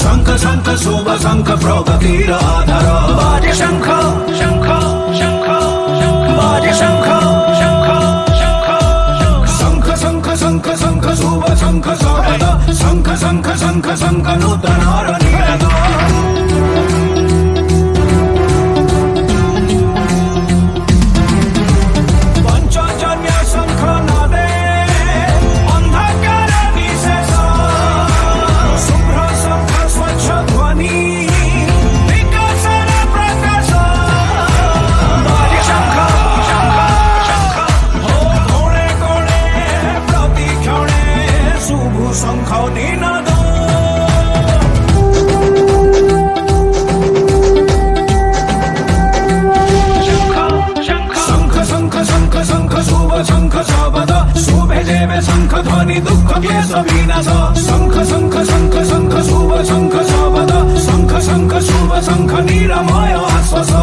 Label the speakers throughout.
Speaker 1: शंख शंख शुभ शंख प्रगतिर आधार बाजे शंख शंख शंख बाजे शंख शंख शंख शंख शंख शंख शुभ शंख स्वागत शंख शंख शंख शंख नूतनार निरत शंख ध्वनि दुख क्लेश विनाश शंख शंख शंख शंख शुभ शंख शबद शंख शंख शुभ शंख निरमय आश्वास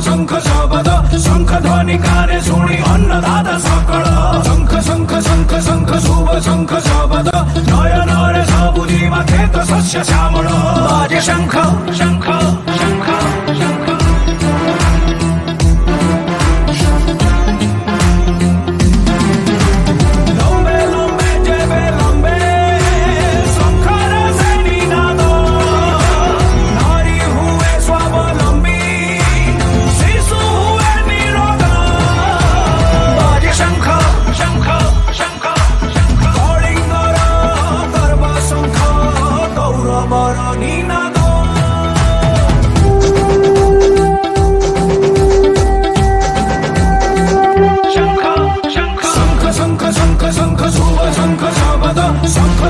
Speaker 1: शंख शबद शंख ध्वनि कार्य शुणी अन्नदाता सकल शंख शंख शंख शंख शुभ शंख शबद नयन रे सबुजिमा खेत शस्य श्यामल बाजे शंख शंख शंख शंख शंख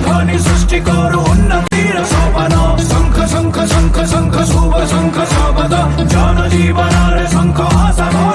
Speaker 1: ध्वनि सृष्टि करो उन्नतिर सोपान शंख शंख शंख शंख शुभ शंख शबद जन जीवन रे शंख आशा